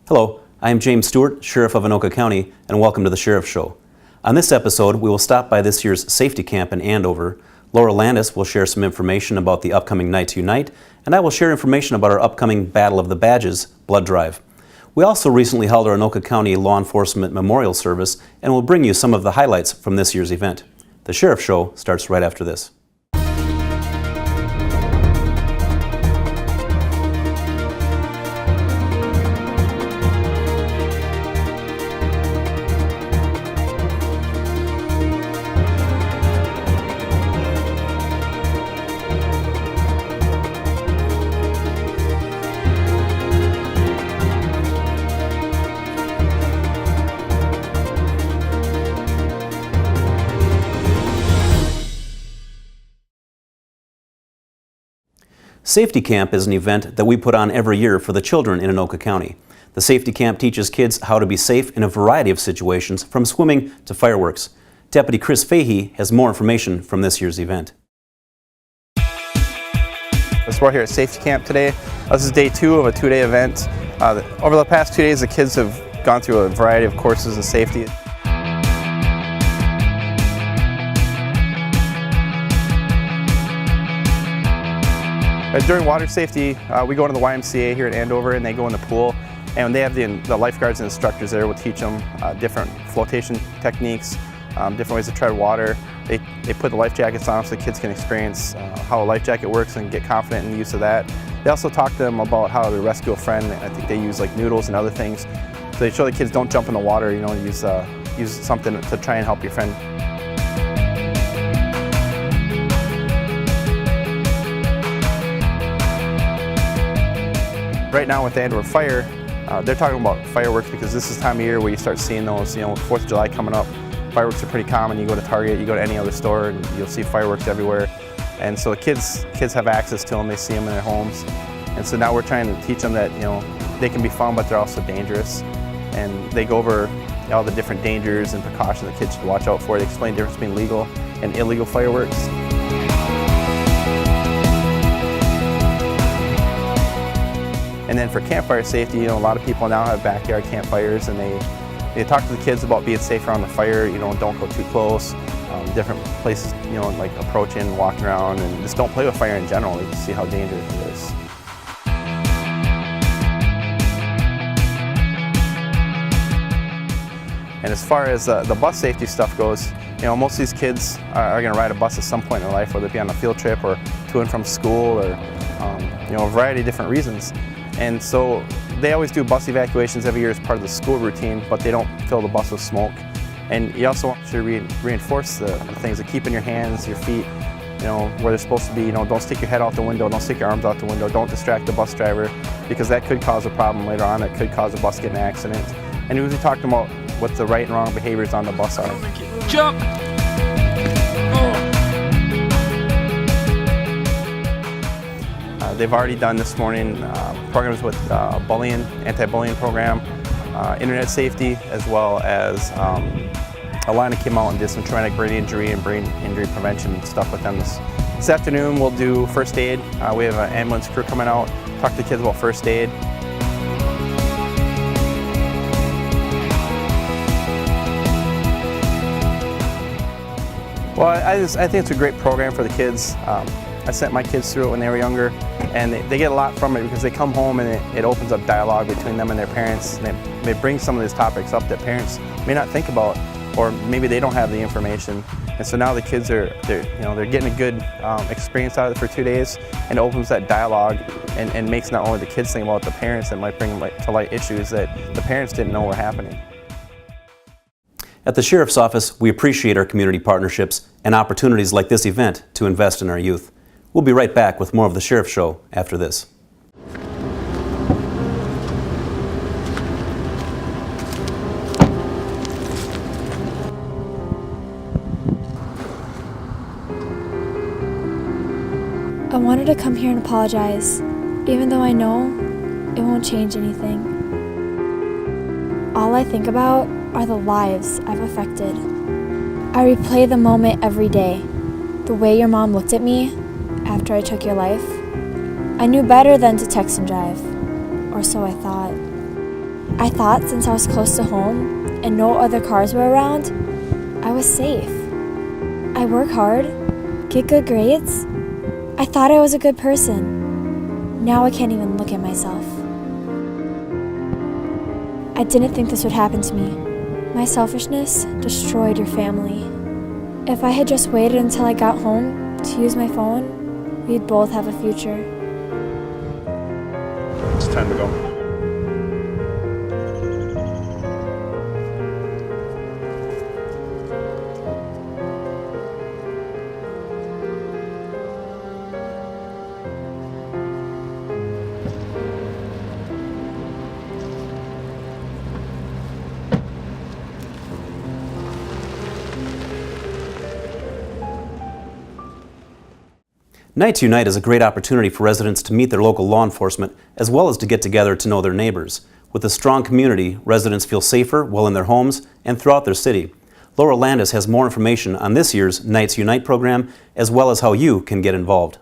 Hello, I am James Stewart, Sheriff of Anoka County, and welcome to the Sheriff Show. On this episode, we will stop by this year's safety camp in Andover. Laura Landis will share some information about the upcoming Night to Unite, and I will share information about our upcoming Battle of the Badges blood drive. We also recently held our Anoka County Law Enforcement Memorial Service and will bring you some of the highlights from this year's event. The Sheriff Show starts right after this. Safety Camp is an event that we put on every year for the children in Anoka County. The Safety Camp teaches kids how to be safe in a variety of situations, from swimming to fireworks. Deputy Chris Fahey has more information from this year's event. We're here at Safety Camp today. This is day 2 of a 2-day event. Over the past 2 days, the kids have gone through a variety of courses in safety. During water safety, we go to the YMCA here in Andover and they go in the pool, and they have the lifeguards and instructors there will teach them different flotation techniques, different ways to tread water. They put the life jackets on so the kids can experience how a life jacket works and get confident in the use of that. They also talk to them about how to rescue a friend. I think they use like noodles and other things. So they show the kids don't jump in the water, use something to try and help your friend. Right now with the Andover Fire, they're talking about fireworks because this is the time of year where you start seeing those, 4th of July coming up. Fireworks are pretty common. You go to Target, you go to any other store, and you'll see fireworks everywhere. And so the kids have access to them, they see them in their homes. And so now we're trying to teach them that, they can be fun, but they're also dangerous. And they go over all the different dangers and precautions that kids should watch out for. They explain the difference between legal and illegal fireworks. And then for campfire safety, a lot of people now have backyard campfires, and they talk to the kids about being safe around the fire. Don't go too close. Different places, like approaching, walking around, and just don't play with fire in general. You can see how dangerous it is. And as far as the bus safety stuff goes, most of these kids are going to ride a bus at some point in their life, whether it be on a field trip or to and from school, or a variety of different reasons. And so they always do bus evacuations every year as part of the school routine, but they don't fill the bus with smoke. And you also want to reinforce the things that keep in your hands, your feet, where they're supposed to be. Don't stick your head out the window, don't stick your arms out the window, don't distract the bus driver, because that could cause a problem later on. It could cause a bus getting in an accident. And we usually talk about what the right and wrong behaviors on the bus are. Jump! They've already done this morning programs with bullying, anti-bullying program, internet safety, as well as Alana came out and did some traumatic brain injury and brain injury prevention stuff with them. This afternoon we'll do first aid. We have an ambulance crew coming out, talk to the kids about first aid. Well, I think it's a great program for the kids. I sent my kids through it when they were younger, and they get a lot from it because they come home and it opens up dialogue between them and their parents. And they bring some of these topics up that parents may not think about, or maybe they don't have the information. And so now the kids they're getting a good experience out of it for 2 days, and it opens that dialogue and makes not only the kids think about the parents, that might bring to light issues that the parents didn't know were happening. At the Sheriff's Office, we appreciate our community partnerships and opportunities like this event to invest in our youth. We'll be right back with more of the Sheriff Show after this. I wanted to come here and apologize, even though I know it won't change anything. All I think about are the lives I've affected. I replay the moment every day. The way your mom looked at me after I took your life. I knew better than to text and drive, or so I thought. I thought since I was close to home and no other cars were around, I was safe. I work hard, get good grades. I thought I was a good person. Now I can't even look at myself. I didn't think this would happen to me. My selfishness destroyed your family. If I had just waited until I got home to use my phone, we'd both have a future. It's time to go. Night to Unite is a great opportunity for residents to meet their local law enforcement as well as to get together to know their neighbors. With a strong community, residents feel safer while in their homes and throughout their city. Laura Landis has more information on this year's Night to Unite program as well as how you can get involved.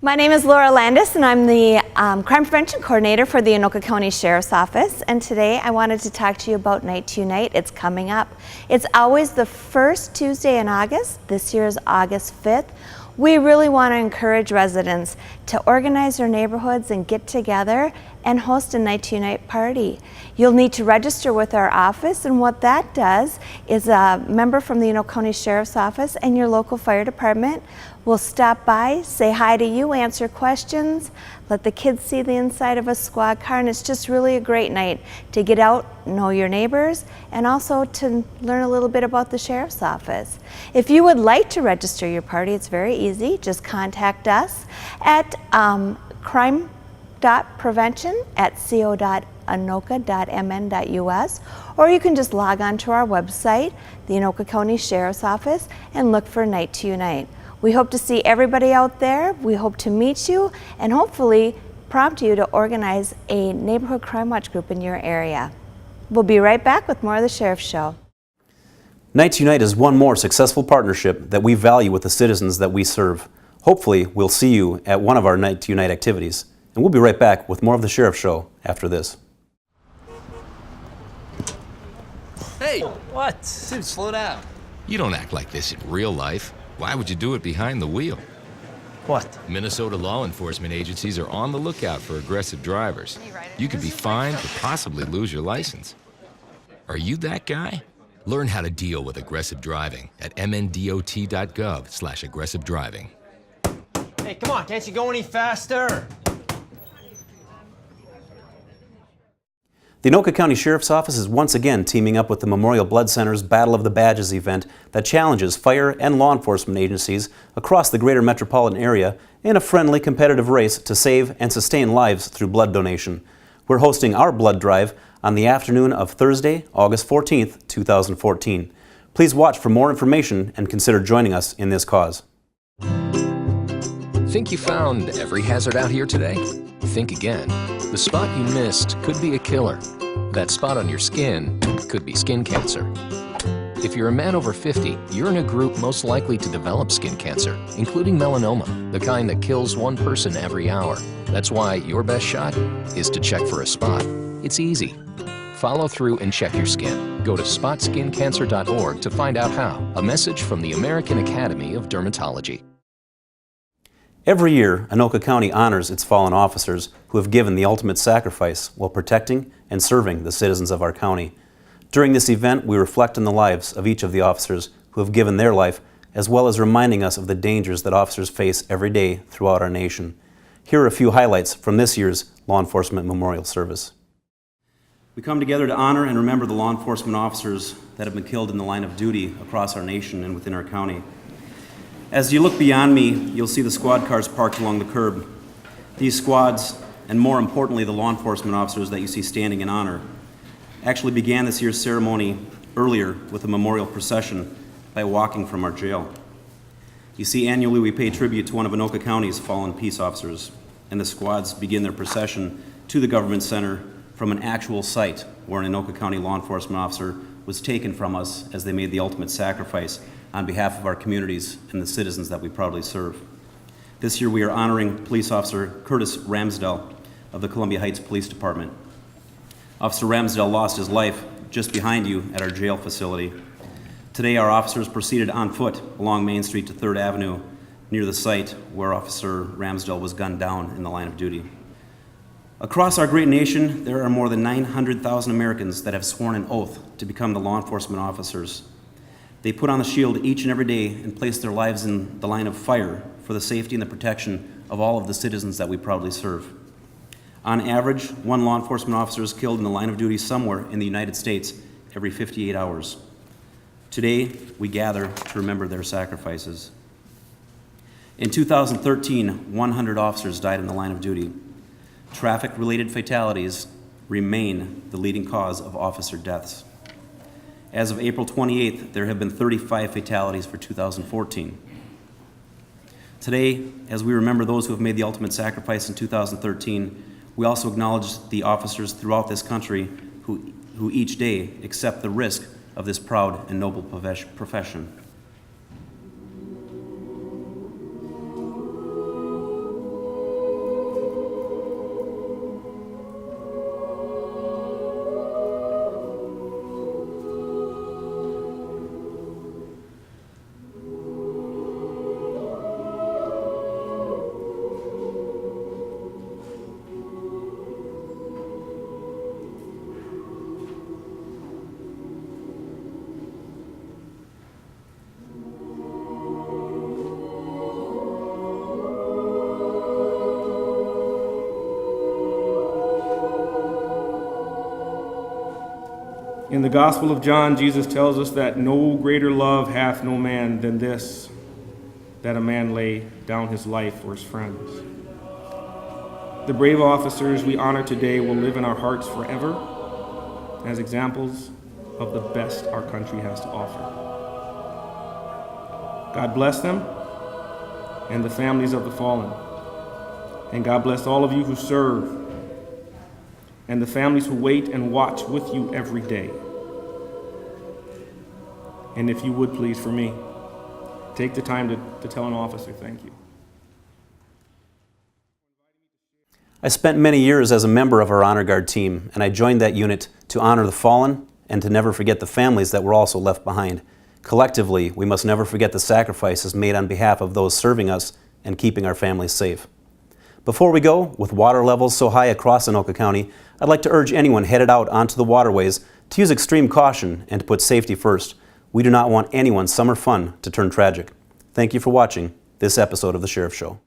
My name is Laura Landis and I'm the Crime Prevention Coordinator for the Anoka County Sheriff's Office, and today I wanted to talk to you about Night to Unite. It's coming up. It's always the first Tuesday in August. This year is August 5th. We really want to encourage residents to organize their neighborhoods and get together and host a Night to Unite party. You'll need to register with our office, and what that does is a member from the Anoka County Sheriff's Office and your local fire department will stop by, say hi to you, answer questions, let the kids see the inside of a squad car, and it's just really a great night to get out, know your neighbors, and also to learn a little bit about the Sheriff's Office. If you would like to register your party, it's very easy. Just contact us at crime.prevention@co.anoka.mn.us, or you can just log on to our website, the Anoka County Sheriff's Office, and look for Night to Unite. We hope to see everybody out there. We hope to meet you and hopefully prompt you to organize a neighborhood crime watch group in your area. We'll be right back with more of the Sheriff's Show. Night to Unite is one more successful partnership that we value with the citizens that we serve. Hopefully, we'll see you at one of our Night to Unite activities. And we'll be right back with more of the Sheriff's Show after this. Hey! What? Dude, slow down. You don't act like this in real life. Why would you do it behind the wheel? What? Minnesota law enforcement agencies are on the lookout for aggressive drivers. You could be fined or possibly lose your license. Are you that guy? Learn how to deal with aggressive driving at mndot.gov/aggressive driving. Hey, come on, can't you go any faster? The Anoka County Sheriff's Office is once again teaming up with the Memorial Blood Center's Battle of the Badges event that challenges fire and law enforcement agencies across the greater metropolitan area in a friendly, competitive race to save and sustain lives through blood donation. We're hosting our blood drive on the afternoon of Thursday, August 14th, 2014. Please watch for more information and consider joining us in this cause. Think you found every hazard out here today? Think again. The spot you missed could be a killer. That spot on your skin could be skin cancer. If you're a man over 50, you're in a group most likely to develop skin cancer, including melanoma, the kind that kills one person every hour. That's why your best shot is to check for a spot. It's easy. Follow through and check your skin. Go to spotskincancer.org to find out how. A message from the American Academy of Dermatology. Every year, Anoka County honors its fallen officers who have given the ultimate sacrifice while protecting and serving the citizens of our county. During this event, we reflect on the lives of each of the officers who have given their life, as well as reminding us of the dangers that officers face every day throughout our nation. Here are a few highlights from this year's Law Enforcement Memorial Service. We come together to honor and remember the law enforcement officers that have been killed in the line of duty across our nation and within our county. As you look beyond me, you'll see the squad cars parked along the curb. These squads, and more importantly, the law enforcement officers that you see standing in honor, actually began this year's ceremony earlier with a memorial procession by walking from our jail. You see, annually we pay tribute to one of Anoka County's fallen peace officers, and the squads begin their procession to the government center from an actual site where an Anoka County law enforcement officer was taken from us as they made the ultimate sacrifice on behalf of our communities and the citizens that we proudly serve. This year we are honoring Police Officer Curtis Ramsdell of the Columbia Heights Police Department. Officer Ramsdell lost his life just behind you at our jail facility. Today, our officers proceeded on foot along Main Street to 3rd Avenue near the site where Officer Ramsdell was gunned down in the line of duty. Across our great nation, there are more than 900,000 Americans that have sworn an oath to become the law enforcement officers. They put on the shield each and every day and place their lives in the line of fire for the safety and the protection of all of the citizens that we proudly serve. On average, one law enforcement officer is killed in the line of duty somewhere in the United States every 58 hours. Today, we gather to remember their sacrifices. In 2013, 100 officers died in the line of duty. Traffic-related fatalities remain the leading cause of officer deaths. As of April 28th, there have been 35 fatalities for 2014. Today, as we remember those who have made the ultimate sacrifice in 2013, we also acknowledge the officers throughout this country who each day accept the risk of this proud and noble profession. In the Gospel of John, Jesus tells us that no greater love hath no man than this, that a man lay down his life for his friends. The brave officers we honor today will live in our hearts forever as examples of the best our country has to offer. God bless them and the families of the fallen. And God bless all of you who serve and the families who wait and watch with you every day. And if you would please, for me, take the time to tell an officer thank you. I spent many years as a member of our Honor Guard team, and I joined that unit to honor the fallen and to never forget the families that were also left behind. Collectively, we must never forget the sacrifices made on behalf of those serving us and keeping our families safe. Before we go, with water levels so high across Anoka County, I'd like to urge anyone headed out onto the waterways to use extreme caution and to put safety first. We do not want anyone's summer fun to turn tragic. Thank you for watching this episode of The Sheriff Show.